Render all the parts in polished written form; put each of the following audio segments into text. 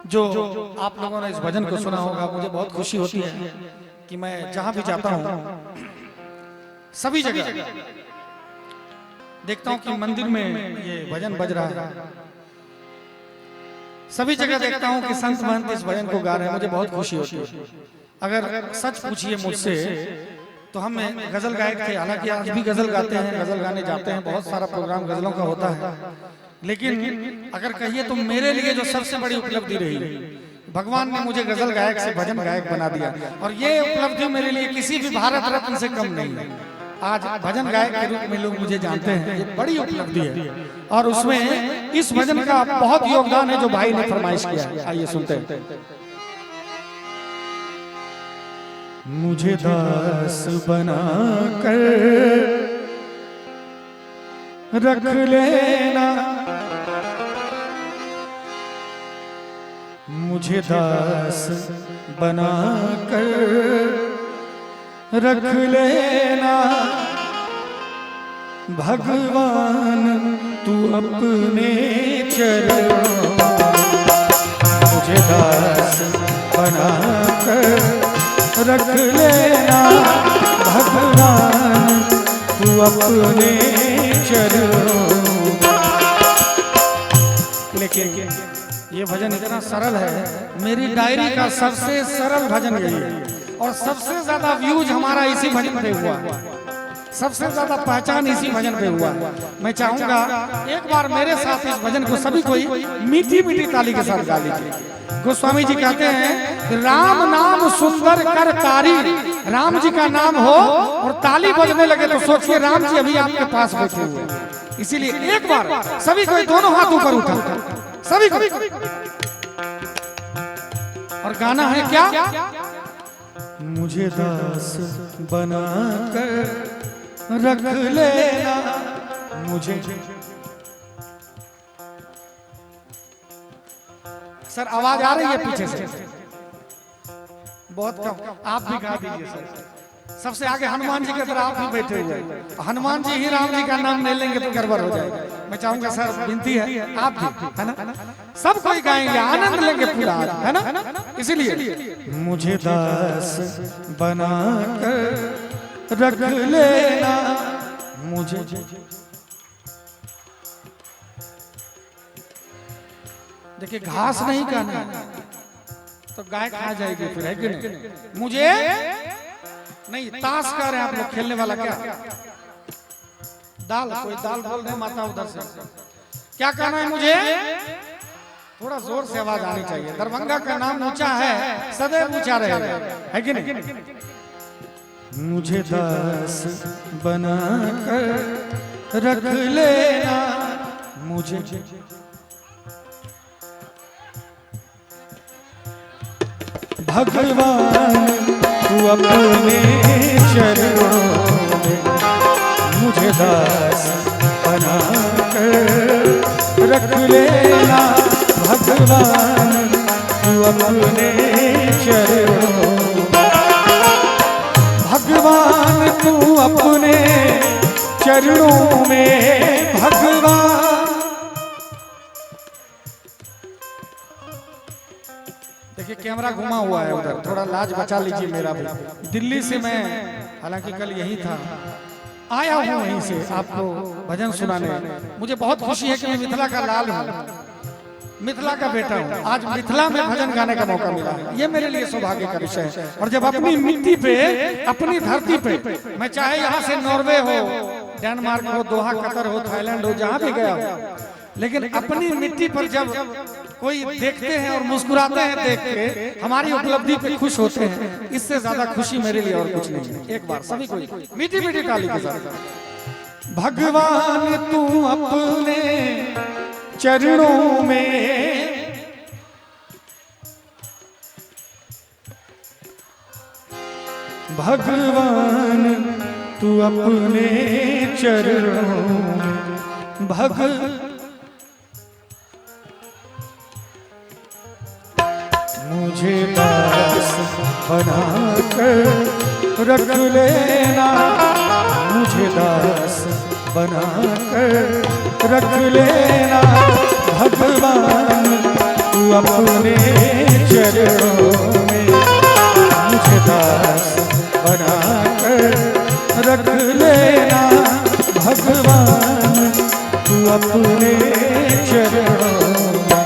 जो आप लोगों ने इस भजन को सुना होगा, मुझे बहुत खुशी होती है कि मैं जहां भी जाता हूं सभी जगह देखता हूं कि मंदिर में ये भजन बज रहा है। सभी जगह देखता हूं कि संत महंत इस भजन को गा रहे हैं, मुझे बहुत खुशी होती है। अगर सच पूछिए मुझसे तो हम गजल गायक थे, हालांकि आज भी गजल गाते हैं, गजल गाने जाते हैं, बहुत सारा प्रोग्राम गजलों का होता है। लेकिन अगर कहिए तो मेरे लिए जो सबसे बड़ी उपलब्धि रही, भगवान ने मुझे गजल गायक से भजन गायक बना दिया, और ये उपलब्धि मेरे लिए किसी भी भारत रत्न से कम नहीं है। आज भजन गायक के रूप में लोग मुझे जानते हैं, ये बड़ी उपलब्धि है। और उसमें इस भजन का बहुत योगदान है जो भाई ने फरमाइश किया है। आइए सुनते हैं। मुझे दास बना कर रख लेना, मुझे दास बना कर रख लेना, भगवान तू अपने चरणों, मुझे दास बना कर रख लेना, भगवान तू अपने चरणों। लेकिन ये भजन इतना सरल है, मेरी डायरी का सबसे सरल भजन यही है, और सबसे ज्यादा व्यूज हमारा इसी भजन पे हुआ, सबसे ज्यादा पहचान इसी भजन पे हुआ। मैं चाहूंगा एक बार मेरे साथ इस भजन को सभी कोई मीठी मीठी ताली के साथ गा लीजिए। गोस्वामी जी कहते हैं, राम नाम सुंदर कर तारी, राम जी का नाम हो और ताली बजने लगे तो सोचिए राम जी अभी आपके पास बैठे हुए। इसीलिए एक बार सभी कोई दोनों हाथ ऊपर उठा, सभी को, और गाना है क्या, मुझे दास बना कर रख लेना, मुझे। सर आवाज आ रही है पीछे से? बहुत कम, आप भी गा दीजिए सर। सबसे आगे हनुमान जी की तरह आप भी बैठे हुए हैं, हनुमान जी ही राम जी का नाम ले लेंगे तो गड़बड़ हो जाएगा। मैं चाहूंगा सर, विनती है आप भी, है ना, सब कोई गाएंगे, आनंद लेंगे पूरा, है ना। इसीलिए मुझे दास बना कर रख लेना, मुझे। देखिए घास नहीं खाना तो गाय खा जाएगी फिर, है कि नहीं। मुझे नहीं, ताश कर रहे हैं आप लोग, खेलने वाला क्या, दाल, कोई दाल बोल रहे माता उधर से, क्या कहना है मुझे, थोड़ा जोर से आवाज आनी चाहिए। दरभंगा का नाम ऊंचा है, सदैव ऊंचा रहेगा, है कि नहीं। मुझे दास बना कर रख लेना, मुझे भगवान तू अपने चरणों में, मुझे दास बना कर रख लेना, भगवान तू अपने चरणों, भगवान तू अपने चरणों में, भगवान। देखिए कैमरा घुमा हुआ है उधर, थोड़ा लाज बचा लीजिए मेरा भी। दिल्ली से मैं, हालांकि कल यही था, आया हूँ वहीं से आपको भजन सुनाने। मुझे बहुत खुशी है कि मैं मिथिला का लाल हूँ, मिथिला का बेटा हूँ। आज मिथिला में भजन गाने का मौका मिला, ये मेरे लिए सौभाग्य का विषय है। और जब अपनी मिट्टी पे, अपनी धरती पे, मैं चाहे यहाँ से नॉर्वे हो, डेनमार्क हो, दोहा कतर हो, थाईलैंड हो, जहाँ भी गया हो, लेकिन अपनी मिट्टी पर जब कोई देखते हैं और मुस्कुराते हैं देख के, हमारी उपलब्धि पे खुश होते हैं, इससे ज्यादा खुशी मेरे लिए और कुछ नहीं है। एक बार सभी कोई मीठी मीठी ताली के साथ। भगवान तू अपने चरणों में, भगवान तू अपने चरणों में, मुझे दास बना कर रख लेना, मुझे दास बना कर रख लेना, भगवान तू अपने चरणों में मुझे दास बनाकर रख लेना भगवान, तू अपने चरणों में।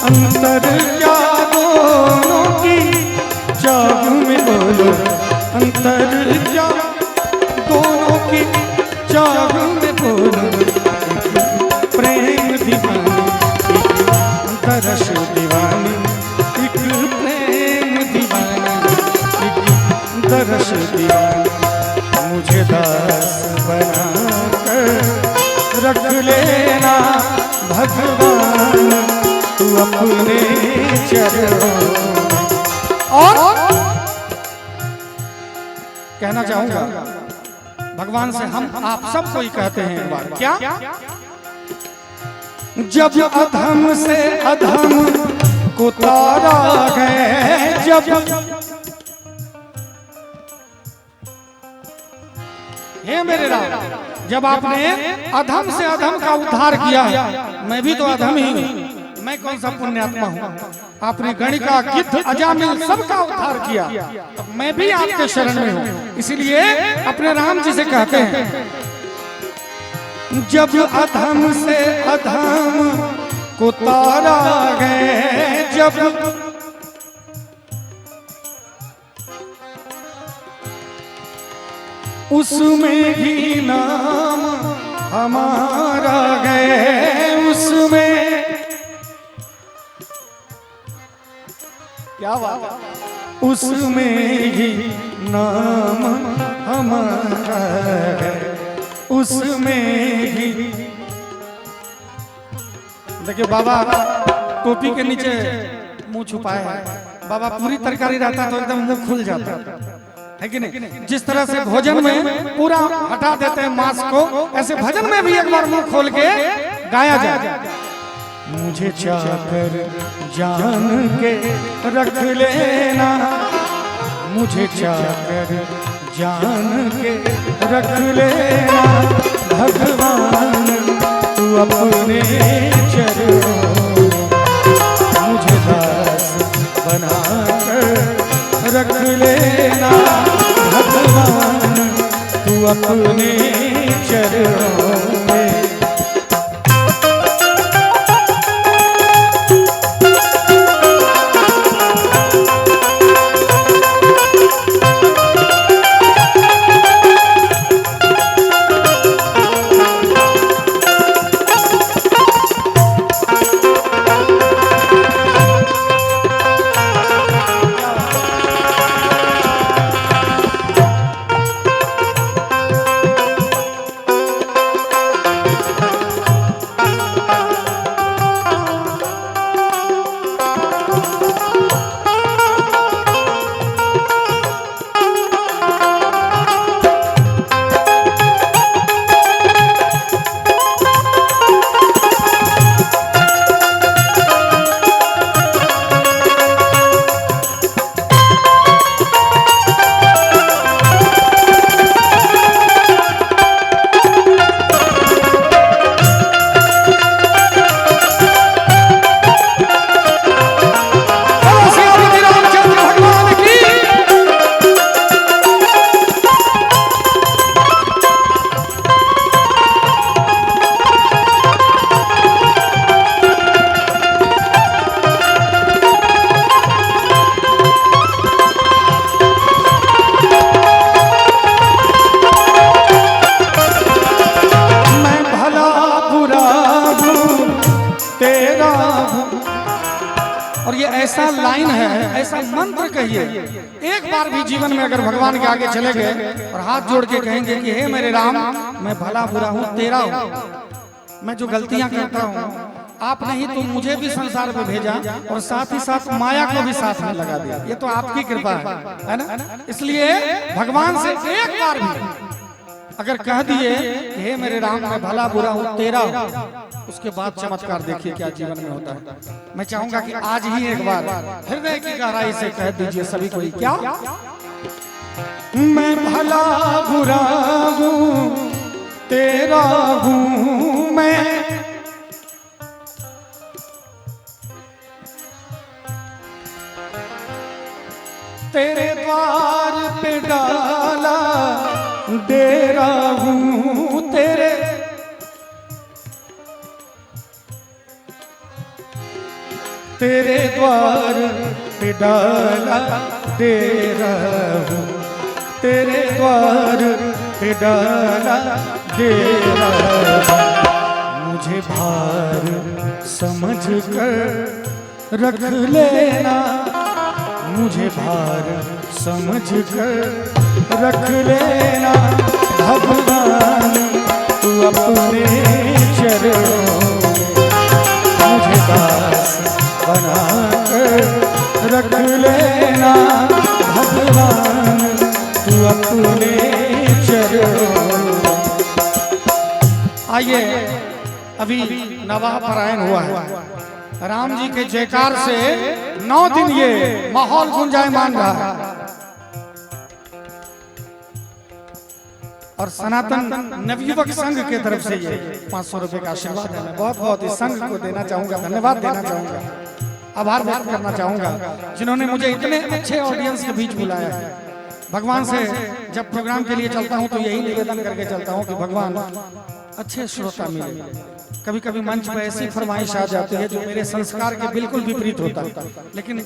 अंतर क्या दोनों की चाह में बोलो, अंतर क्या दोनों की चाह में बोलो। प्रेम दीवानी एक तरस दीवानी, एक प्रेम दीवानी एक तरस दीवानी, मुझे दास बनाकर रख लेना भगवान, तू अपने चरणों में। और कहना चाहूंगा भगवान से, हम आप सबको ही कहते हैं एक बार, क्या जब अधम से अधम को तारा गए, जब हे मेरे राम, जब आपने अधम से अधम का उद्धार किया है, मैं भी तो अधम ही हूँ, मैं कौन सा पुण्यात्मा हूँ। आपने गणिका गिद्ध अजामिल सबका उद्धार किया, तो मैं भी आपके शरण में हूँ। इसलिए अपने राम जी से कहते हैं, जब अधम से अधम को तारा गए, जब उसमें ही नाम हमारा गए, उसमें क्या बात, उसमें ही नाम हमारा है, उसमें ही। देखिए बाबा टोपी के नीचे मुंह छुपाए हैं, बाबा पूरी तरकारी रहता तो एकदम मुंह खुल जाता है कि नहीं। जिस तरह से भोजन में पूरा हटा देते हैं मांस को, ऐसे भजन में भी एक बार मुंह खोल के गाया जाए। मुझे चाहकर जान के रख लेना, मुझे चाहकर जान के रख लेना भगवान, तू अपने चरणों में मुझे दास बनाकर रख लेना भगवान, तू अपने चरणों में। हूँ। और ये ऐसा लाइन है, ऐसा मंत्र कहिए, एक बार भी जीवन में अगर भगवान के आगे चले गए और हाथ जोड़ के कहेंगे कि हे मेरे राम, मैं भला बुरा हूँ तेरा हूँ, मैं जो गलतियां करता हूँ आपने ही तो मुझे भी संसार में भेजा और साथ ही साथ माया को भी साथ में लगा दिया, ये तो आपकी कृपा है ना। इसलिए भगवान से एक बार भी अगर कह दिए कि हे मेरे राम, मैं भला बुरा हूँ तेरा, उसके बाद चमत्कार देखिए क्या जीवन में होता है। मैं चाहूंगा कि आज ही एक बार हृदय की गहराई से कह दीजिए सभी कोई, क्या मैं भला बुरा हूँ तेरा हूँ, मैं तेरे द्वार पे डाला डेरा हूँ, तेरे द्वार पे डाला डेरा हूँ, तेरे द्वार पे डाला डेरा हूँ। मुझे भार समझ कर रख लेना, मुझे भार समझ कर रख लेना भगवान, तू अपने चरणों में मुझे दास बना कर रख लेना भगवान, तू अपने चरणों में। आइए, अभी नवाह पारायण हुआ है, राम जी के जयकार से 9 दिन ये माहौल गुंजायमान रहा है और सनातन नवयुवक संघ के तरफ से ये 500 रुपए का आशीर्वाद है। मैं बहुत बहुत इस संघ को देना चाहूंगा, धन्यवाद देना चाहूंगा, आभार व्यक्त करना चाहूंगा जिन्होंने मुझे इतने अच्छे ऑडियंस के बीच बुलाया है। भगवान से जब प्रोग्राम के लिए चलता हूं तो यही निवेदन करके चलता हूं कि भगवान अच्छे श्रोता मिले। कभी कभी मंच पर ऐसी फरमाइश आ जाती है जो मेरे संस्कार के बिल्कुल विपरीत होता है, लेकिन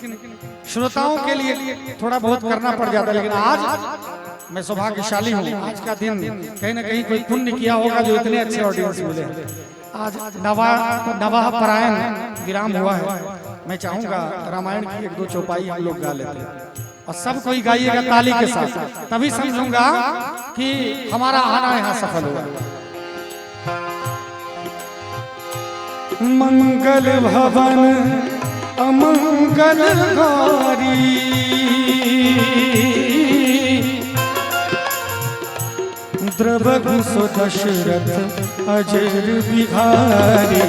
श्रोताओं के लिए थोड़ा बहुत करना पड़ जाता है। लेकिन आज मैं सौभाग्यशाली हूँ, आज का दिन कहीं ना कहीं कोई पुण्य किया होगा जो इतने अच्छे ऑडियंस मिले। आज नवाह पारायण विराम हुआ है, मैं चाहूंगा रामायण की 1-2 चौपाई हम लोग गा लेते हैं और सब कोई गाइएगा ताली के साथ, तभी समझूंगा कि हमारा आना यहाँ सफल हुआ। मंगल भवन अमंगलकारी, द्रवहु सो दशरथ अजर बिहारी,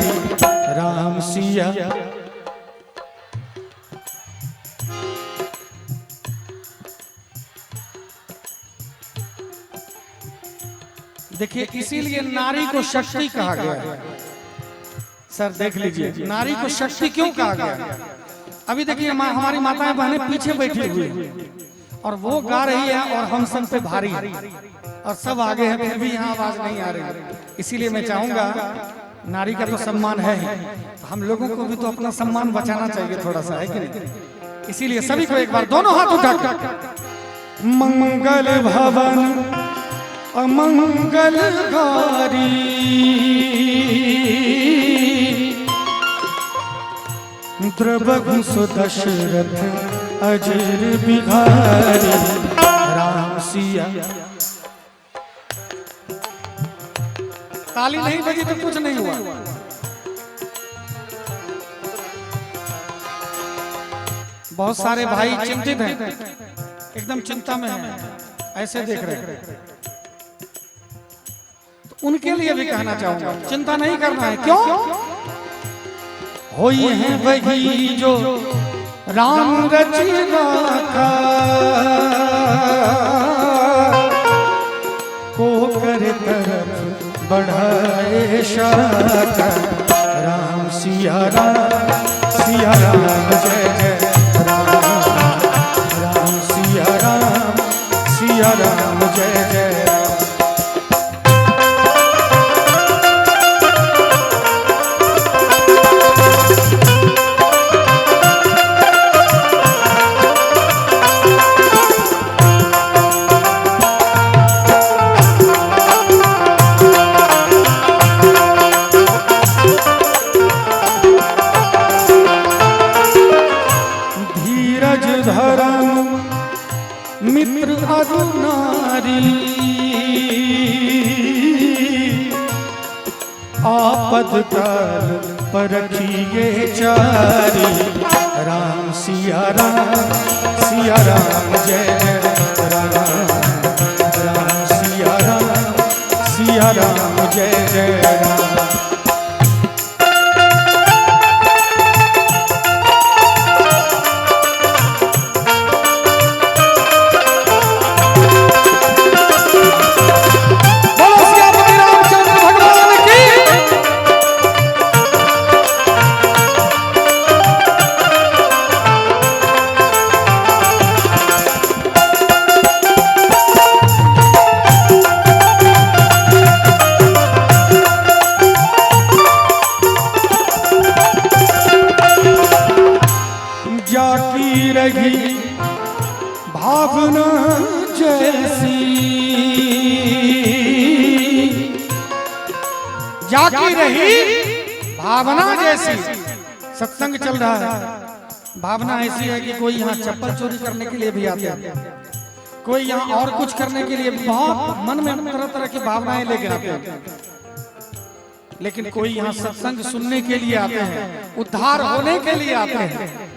राम सिया देखिए, इसीलिए नारी को शक्ति कहा गया है। सर देख लीजिए, नारी को शक्ति क्यों कहा गया। अभी देखिए हमारी माताएं बहनें पीछे बैठी हुई हैं और वो गा रही है और हम सब पे भारी है और सब आगे हैं, फिर भी यहाँ आवाज नहीं आ रही। इसीलिए मैं चाहूंगा, नारी का तो सम्मान है, हम लोगों को भी तो अपना सम्मान बचाना चाहिए थोड़ा सा, है कि नहीं। इसीलिए सभी को एक बार दोनों हाथ उठाकर मंगल भवन अमंगलकारी, द्रवहु सो दशरथ अजर बिहारी, राम सिया। ताली नहीं बजी तो कुछ नहीं हुआ। बहुत सारे भाई चिंतित हैं, एकदम चिंता में हैं, ऐसे देख रहे हैं, तो उनके लिए भी कहना चाहूंगा, चिंता नहीं करना है। क्यों? होई है वही जो राम रचना था, को कर तरफ बढ़ाए शाखा, राम सिया राम जय जय राम, राम सिया राम जय जय। मित्र अरु नारी आपद काल परखिए चारी। राम सिया राम जय जय राम। राम सिया राम जय जय राम। जाकी रही भावना जैसी, जाकी रही भावना जैसी। सत्संग चल रहा है, भावना ऐसी है कि कोई यहाँ चप्पल चोरी करने के लिए भी आते हैं, कोई यहाँ और कुछ करने के लिए, बहुत मन में तरह तरह की भावनाएं लेके आते हैं। लेकिन कोई यहाँ सत्संग सुनने के लिए आते हैं, उद्धार होने के लिए आते हैं।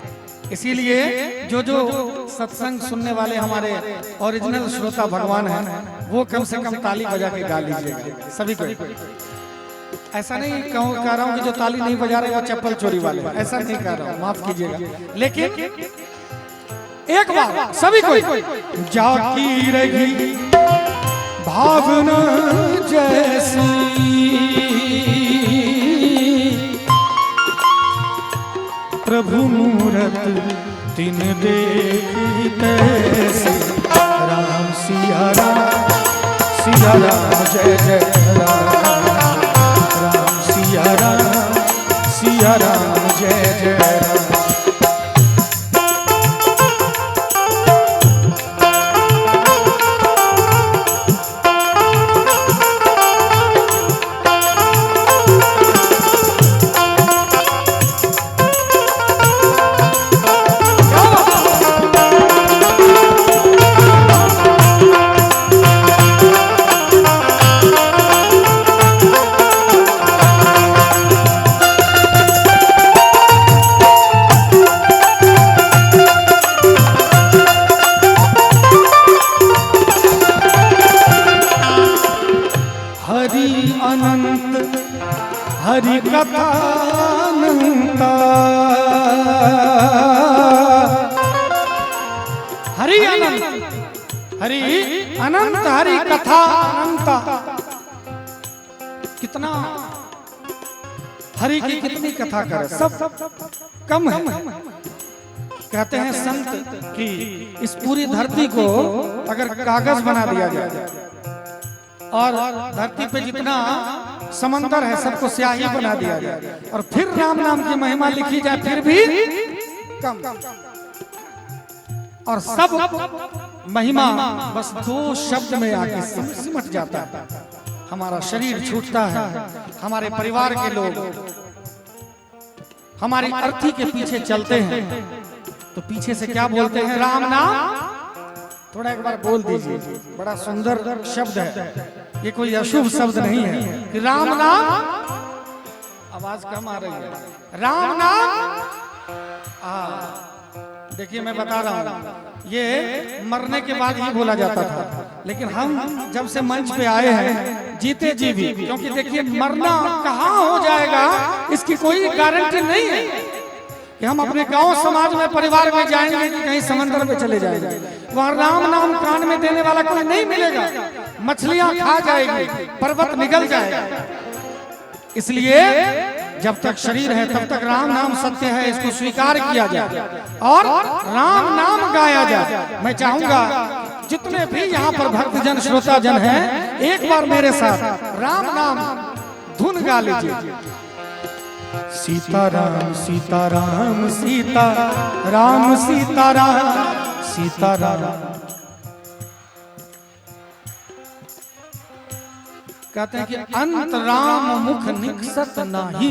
इसीलिए जो जो सत्संग सुनने वाले हमारे ओरिजिनल श्रोता भगवान हैं, वो कम से कम ताली बजा के गा लीजिएगा सभी को। ऐसा नहीं कह रहा हूँ कि जो ताली नहीं बजा रहे वो चप्पल चोरी वाले, ऐसा नहीं कह रहा हूँ, माफ कीजिएगा। लेकिन एक बार सभी को, जाकी रही भावना जैसी, प्रभु मूरत तिन देखी तैसी। राम सिया राम जय जय राम। राम सिया राम जय जय राम। हरि कथा अनंता, हरि अनंत, हरि अनंत, हरि कथा अनंता। कितना हरि की कितनी कथा करे, सब कम है। कहते हैं संत कि इस पूरी धरती को अगर कागज बना दिया जाए और धरती पे जितना समंदर है सबको स्याही बना दिया जाए और फिर राम नाम की महिमा लिखी जाए, फिर भी कम। और सब महिमा बस दो शब्द में आके सिमट जाता है। हमारा शरीर छूटता है, हमारे परिवार के लोग हमारी अर्थी के पीछे चलते हैं, तो पीछे से क्या बोलते हैं? राम नाम। थोड़ा एक बार बोल दीजिए, बड़ा सुंदर शब्द है, ये कोई अशुभ शब्द नहीं है कि राम नाम। आवाज कम आ रही है। राम नाम, देखिए मैं बता रहा हूँ, ये मरने के बाद ही बोला जाता था, लेकिन हम जब से मंच पे आए हैं जीते जी भी, क्योंकि देखिए मरना कहाँ हो जाएगा इसकी कोई गारंटी नहीं है कि हम अपने गांव समाज में परिवार में जाएंगे कि कहीं समंदर में चले जाएंगे, वहाँ राम नाम कान में देने वाला कोई नहीं मिलेगा। मछलियां खा जाएगी, पर्वत निगल जाएगा। इसलिए जब तक शरीर है तब तक राम नाम सत्य है, इसको स्वीकार किया जाए और राम नाम गाया जाए। मैं चाहूंगा जितने भी यहाँ पर भक्तजन श्रोता जन हैं, एक बार मेरे साथ राम नाम धुन गा लीजिए। सीताराम सीताराम सीताराम सीताराम सीताराम। कहते हैं कि अंत राम मुख निकसत नाही,